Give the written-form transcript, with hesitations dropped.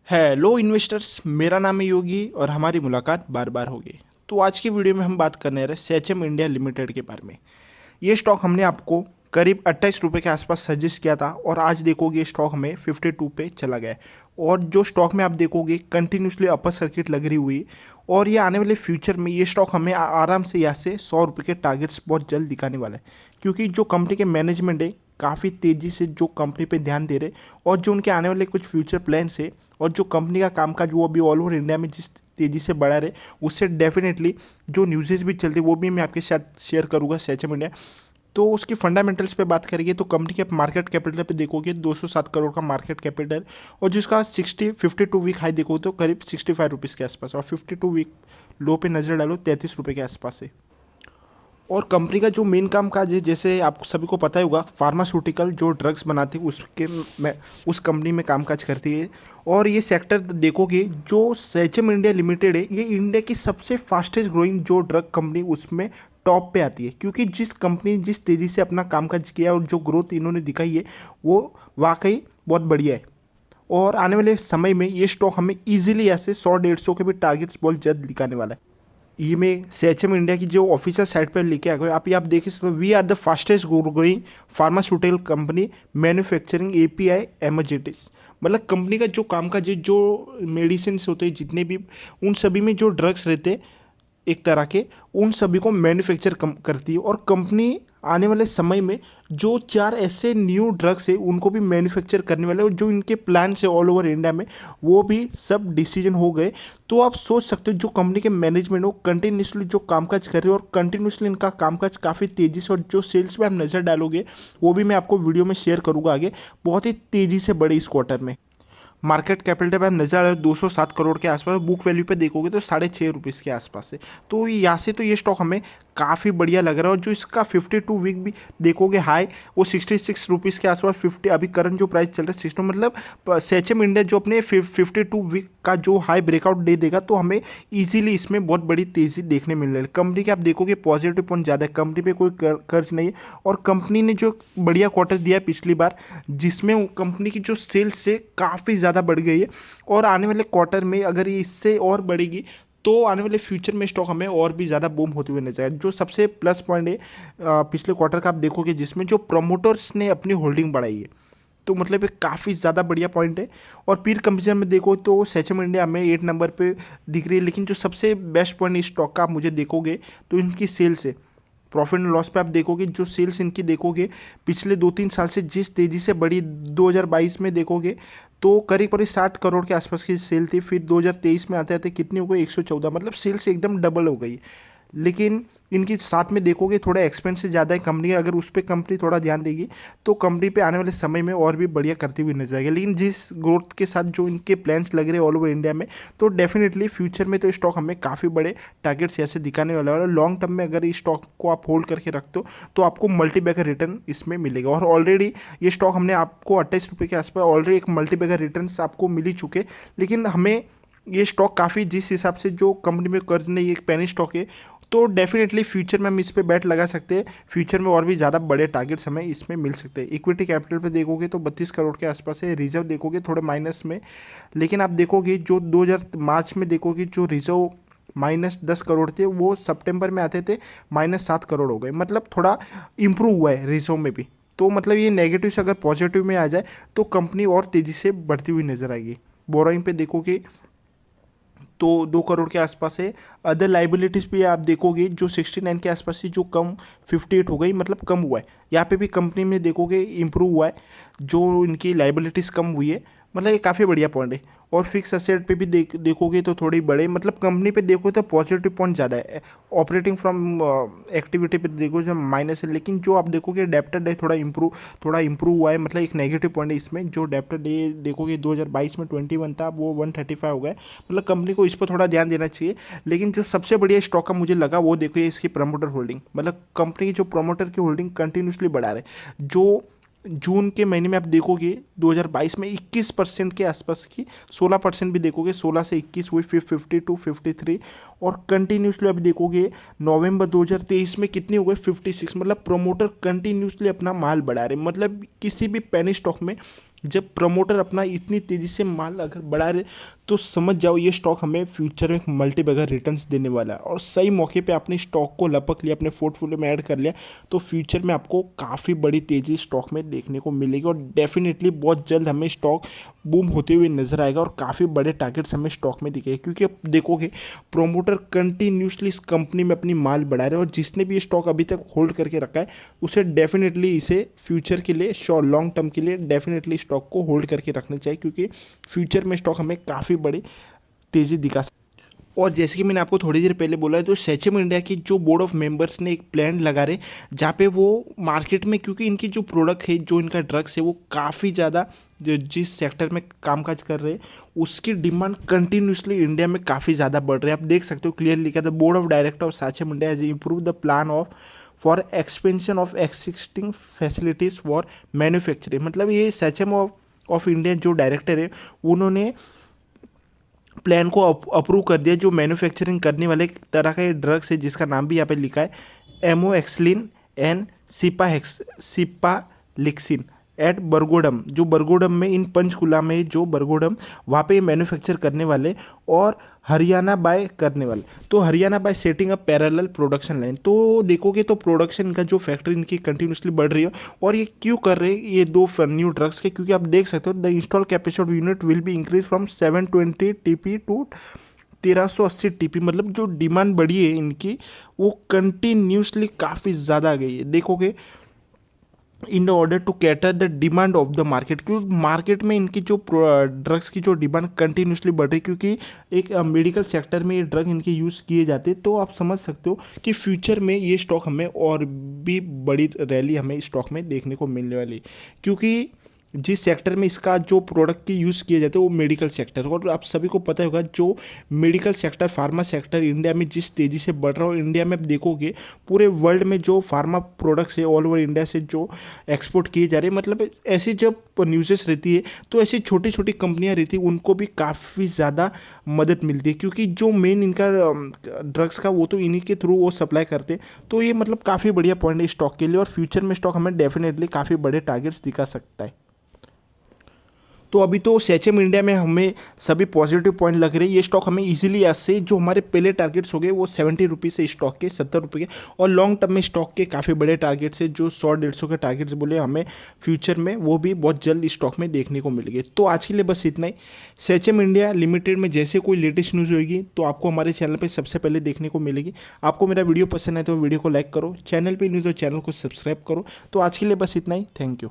Hello investors, मेरा नाम है योगी और हमारी मुलाकात बार बार होगी। तो आज की वीडियो में हम बात करने रहे सेचम इंडिया लिमिटेड के बारे में। ये स्टॉक हमने आपको करीब 28 रुपये के आसपास सजेस्ट किया था और आज देखोगे स्टॉक हमें 52 पे चला गया है। और जो स्टॉक में आप देखोगे कंटिन्यूसली अपर सर्किट लग रही हुई और ये आने वाले फ्यूचर में ये स्टॉक हमें आराम से यहाँ से 100 रुपये के टारगेट्स बहुत जल्द दिखाने वाला है, क्योंकि जो कंपनी के मैनेजमेंट है काफ़ी तेज़ी से जो कंपनी पे ध्यान दे रहे और जो उनके आने वाले कुछ फ्यूचर प्लान्स है और जो कंपनी का कामकाज वो अभी ऑल ओवर इंडिया में जिस तेज़ी से बढ़ा रहे उससे डेफिनेटली जो न्यूज़ेस भी चल रही वो भी मैं आपके साथ शेयर करूँगा सेचम इंडिया। तो उसकी फंडामेंटल्स पे बात करेंगे तो कंपनी के मार्केट कैपिटल पे देखोगे 207 करोड़ का मार्केट कैपिटल और जिसका 52 वीक हाई देखोगे तो करीब 65 रुपीज़ के आसपास और 52 वीक लो पे नज़र डालो 33 रुपये के आसपास है। और कंपनी का जो मेन काम काज है, जैसे आप सभी को पता ही होगा, फार्मास्यूटिकल जो ड्रग्स बनाती है उसके में उस कंपनी में कामकाज करती है। और ये सेक्टर देखोगे जो सेचम इंडिया लिमिटेड है ये इंडिया की सबसे फास्टेस्ट ग्रोइंग जो ड्रग कंपनी उसमें टॉप पे आती है, क्योंकि जिस कंपनी जिस तेज़ी से अपना कामकाज किया और जो ग्रोथ इन्होंने दिखाई है वो वाकई बहुत बढ़िया है। और आने वाले समय में ये स्टॉक हमें इजीली ऐसे 100-150 के भी टारगेट्स बहुत जल्द दिखाने वाला है। ये मैं सेएचएम इंडिया की जो ऑफिशियल साइट पर लेके आ गए, आप ये आप देख सकते हो, we are the fastest growing pharmaceutical company manufacturing API emergetics. मतलब कंपनी का जो कामकाज है, जो मेडिसिन होते हैं जितने भी, उन सभी में जो ड्रग्स रहते हैं एक तरह के, उन सभी को मैन्युफैक्चर करती है। और कंपनी आने वाले समय में जो 4 ऐसे न्यू ड्रग्स है उनको भी मैन्युफैक्चर करने वाले और जो इनके प्लान है ऑल ओवर इंडिया में वो भी सब डिसीजन हो गए। तो आप सोच सकते हो जो कंपनी के मैनेजमेंट हो कंटिन्यूसली जो कामकाज कर रहे हो और कंटिन्यूसली इनका कामकाज काफ़ी तेज़ी से, और जो सेल्स में आप नज़र डालोगे वो भी मैं आपको वीडियो में शेयर करूँगा आगे, बहुत ही तेज़ी से बढ़े इस क्वार्टर में। मार्केट कैपिटल पे आप नजर आ रहे हो 207 करोड़ के आसपास, बुक वैल्यू पे देखोगे तो 6.5 रुपीज़ के आसपास है। तो यहाँ से तो ये स्टॉक हमें काफ़ी बढ़िया लग रहा है। और जो इसका 52 वीक भी देखोगे हाई वो 66 रुपीज़ के आसपास, 50 अभी करंट जो प्राइस चल रहा है 60, मतलब सेचम इंडिया जो अपने 52 वीक का जो हाई ब्रेकआउट दे देगा तो हमें इजीली इसमें बहुत बड़ी तेज़ी देखने मिल रही है। कंपनी के आप देखोगे पॉजिटिव पॉइंट ज़्यादा है, कंपनी पे कोई कर्ज नहीं है और कंपनी ने जो बढ़िया क्वार्टर दिया है पिछली बार जिसमें कंपनी की जो सेल्स से काफ़ी ज़्यादा बढ़ गई है। और आने वाले क्वार्टर में अगर ये इससे और बढ़ेगी तो आने वाले फ्यूचर में स्टॉक हमें और भी ज़्यादा बूम होते हुए नजर आए। जो सबसे प्लस पॉइंट है पिछले क्वार्टर का आप देखोगे जिसमें जो प्रमोटर्स ने अपनी होल्डिंग बढ़ाई है, तो मतलब ये काफ़ी ज़्यादा बढ़िया पॉइंट है। और पीर कंपेरिजन में देखो तो सेचम इंडिया में 8 नंबर पे दिख रही है, लेकिन जो सबसे बेस्ट पॉइंट इस स्टॉक का आप मुझे देखोगे तो इनकी सेल्स है। प्रॉफिट एंड लॉस पे आप देखोगे जो सेल्स इनकी देखोगे पिछले 2-3 साल से जिस तेज़ी से बढ़ी, 2022 में देखोगे तो करीब करीब 60 करोड़ के आसपास की सेल थी, फिर 2023 में आते आते कितनी हो गई 114, मतलब सेल्स एकदम डबल हो गई। लेकिन इनकी साथ में देखोगे थोड़ा एक्सपेंस से ज़्यादा है कंपनी, अगर उस पर कंपनी थोड़ा ध्यान देगी तो कंपनी पे आने वाले समय में और भी बढ़िया करती हुई नजर आएगी। लेकिन जिस ग्रोथ के साथ जो इनके प्लान्स लग रहे हैं ऑल ओवर इंडिया में, तो डेफिनेटली फ्यूचर में तो स्टॉक हमें काफ़ी बड़े टारगेट्स ऐसे दिखाने वाला है। और लॉन्ग टर्म में अगर इस स्टॉक को आप होल्ड करके रखते हो तो आपको मल्टीबैगर रिटर्न इसमें मिलेगा। और ऑलरेडी ये स्टॉक हमने आपको 28 रुपये के आसपास ऑलरेडी एक मल्टीबैगर रिटर्न आपको मिल ही चुके। लेकिन हमें ये स्टॉक काफ़ी, जिस हिसाब से जो कंपनी में कर्ज नहीं, एक पेनी स्टॉक है, तो डेफिनेटली फ्यूचर में हम इस पे बैट लगा सकते हैं। फ्यूचर में और भी ज़्यादा बड़े टारगेट्स हमें इसमें मिल सकते हैं। इक्विटी कैपिटल पे देखोगे तो 32 करोड़ के आसपास है, रिजर्व देखोगे थोड़े माइनस में। लेकिन आप देखोगे जो 2000 मार्च में देखोगे जो रिजर्व -10 करोड़ थे वो सितंबर में आते थे -7 करोड़ हो गए, मतलब थोड़ा इम्प्रूव हुआ है रिजर्व में भी। तो मतलब ये नेगेटिव से अगर पॉजिटिव में आ जाए तो कंपनी और तेज़ी से बढ़ती हुई नजर आएगी। बोरोइंग पे देखोगे तो 2 करोड़ के आसपास है। अदर लाइबिलिटीज़ भी आप देखोगे जो 69 के आसपास है, जो कम 58 हो गई, मतलब कम हुआ है। यहाँ पे भी कंपनी में देखोगे इम्प्रूव हुआ है, जो इनकी लाइबिलिटीज़ कम हुई है, मतलब ये काफ़ी बढ़िया पॉइंट है। और फिक्स असेट पे भी देखोगे तो थोड़ी बड़े, मतलब कंपनी पे देखो तो पॉजिटिव पॉइंट ज़्यादा है। ऑपरेटिंग फ्रॉम एक्टिविटी पे देखो जो माइनस है, लेकिन जो आप देखोगे डेप्टर डे थोड़ा इम्प्रूव हुआ है, मतलब एक नेगेटिव पॉइंट है इसमें। जो डेप्टर डे देखोगे 2022 में 21 था, वो 135 हो गया, मतलब कंपनी को इस पर थोड़ा ध्यान देना चाहिए। लेकिन जो सबसे बढ़िया स्टॉक का मुझे लगा वो देखो ये इसकी प्रमोटर होल्डिंग, मतलब कंपनी की जो प्रमोटर की होल्डिंग कंटिन्यूसली बढ़ा रहे। जो जून के महीने में आप देखोगे 2022 में 21% के आसपास की, 16% भी देखोगे, 16 से 21 हुई, फिर 52, 53, और कंटिन्यूसली आप देखोगे नवंबर 2023 में कितनी हो गई 56, मतलब प्रोमोटर कंटिन्यूसली अपना माल बढ़ा रहे। मतलब किसी भी पेनी स्टॉक में जब प्रमोटर अपना इतनी तेज़ी से माल अगर बढ़ा रहे तो समझ जाओ ये स्टॉक हमें फ्यूचर में एक मल्टीबैगर रिटर्न्स देने वाला है। और सही मौके पे आपने स्टॉक को लपक लिया, अपने पोर्टफोलियो में ऐड कर लिया, तो फ्यूचर में आपको काफ़ी बड़ी तेज़ी स्टॉक में देखने को मिलेगी और डेफिनेटली बहुत जल्द हमें स्टॉक बूम होते हुए नजर आएगा और काफ़ी बड़े टारगेट्स हमें स्टॉक में दिखेंगे। क्योंकि अब देखोगे प्रोमोटर कंटिन्यूसली इस कंपनी में अपनी माल बढ़ा रहे हैं और जिसने भी ये स्टॉक अभी तक होल्ड करके रखा है उसे डेफिनेटली इसे फ्यूचर के लिए शॉर्ट लॉन्ग टर्म के लिए डेफिनेटली स्टॉक को होल्ड करके रखना चाहिए, क्योंकि फ्यूचर में स्टॉक हमें काफ़ी बड़ी तेज़ी दिखा सकता है। और जैसे कि मैंने आपको थोड़ी देर पहले बोला है, तो सैचम इंडिया की जो बोर्ड ऑफ मेंबर्स ने एक प्लान लगा रहे जहाँ पे वो मार्केट में, क्योंकि इनकी जो प्रोडक्ट है, जो इनका ड्रग्स है, वो काफ़ी ज़्यादा जिस सेक्टर में कामकाज कर रहे हैं उसकी डिमांड कंटिन्यूसली इंडिया में काफ़ी ज़्यादा बढ़ रही है। आप देख सकते हो क्लियरली लिखा था, board of director of Sachem India has improve the plan of for expansion of existing facilities for manufacturing. मतलब ये सैचम ऑफ इंडिया जो डायरेक्टर है उन्होंने प्लान को अप्रूव कर दिया, जो मैन्युफैक्चरिंग करने वाले तरह का ये ड्रग्स है जिसका नाम भी यहाँ पे लिखा है एमोएक्सलिन एंड सिपालिक्सिन एट बरगोडम, जो बरगोडम में इन पंचकुला में जो बरगोडम वहाँ पे मैन्युफैक्चर करने वाले और हरियाणा बाय करने वाले। तो Haryana bye setting up parallel production line. तो देखोगे तो प्रोडक्शन का जो फैक्ट्री इनकी कंटिन्यूसली बढ़ रही है। और ये क्यों कर रहे हैं ये दो न्यू ड्रग्स के, क्योंकि आप देख सकते हो the install capacity of unit will be increase from 720 TP to 1380 TP. मतलब जो डिमांड बढ़ी है इनकी वो कंटिन्यूसली काफ़ी ज़्यादा आ गई है। देखोगे in order to cater the demand of the market, क्योंकि मार्केट में इनकी जो ड्रग्स की जो डिमांड कंटिन्यूसली बढ़ रही है, क्योंकि एक मेडिकल सेक्टर में ये ड्रग इनके यूज़ किए जाते हैं। तो आप समझ सकते हो कि फ्यूचर में ये स्टॉक हमें और भी बड़ी रैली हमें स्टॉक में देखने को मिलने वाली है, क्योंकि जिस सेक्टर में इसका जो प्रोडक्ट के यूज़ किए जाते हैं वो मेडिकल सेक्टर। और आप सभी को पता होगा जो medical sector, pharma sector India में जिस तेज़ी से बढ़ रहा हो, इंडिया में आप देखोगे पूरे वर्ल्ड में जो फार्मा प्रोडक्ट्स है ऑल ओवर इंडिया से जो एक्सपोर्ट किए जा रहे हैं, मतलब ऐसी जब न्यूज़ेस रहती है तो ऐसी छोटी छोटी कंपनियां रहती है उनको भी काफ़ी ज़्यादा मदद मिलती है, क्योंकि जो मेन इनका ड्रग्स का वो तो इन्हीं के थ्रू वो सप्लाई करते हैं। तो ये मतलब काफ़ी बढ़िया पॉइंट है स्टॉक के लिए और फ्यूचर में स्टॉक हमें डेफिनेटली काफ़ी बड़े टारगेट्स दिखा सकता है। तो अभी तो सैचम इंडिया में हमें सभी पॉजिटिव पॉइंट लग रहे हैं। ये स्टॉक हमें इजीली ऐसे जो हमारे पहले टारगेट्स हो गए वो 70 रुपीज़ से स्टॉक के 70 रुपये के, और लॉन्ग टर्म में स्टॉक के काफ़ी बड़े टारगेट्स है जो 100-150 के टारगेट्स बोले हमें फ्यूचर में, वो भी बहुत जल्द स्टॉक में देखने को मिलेंगे। तो आज के लिए बस इतना ही। सैचम इंडिया लिमिटेड में जैसे कोई लेटेस्ट न्यूज़ होगी तो आपको हमारे चैनल पर सबसे पहले देखने को मिलेगी। आपको मेरा वीडियो पसंद है तो वीडियो को लाइक करो, चैनल पर नहीं तो चैनल को सब्सक्राइब करो। तो आज के लिए बस इतना ही, थैंक यू।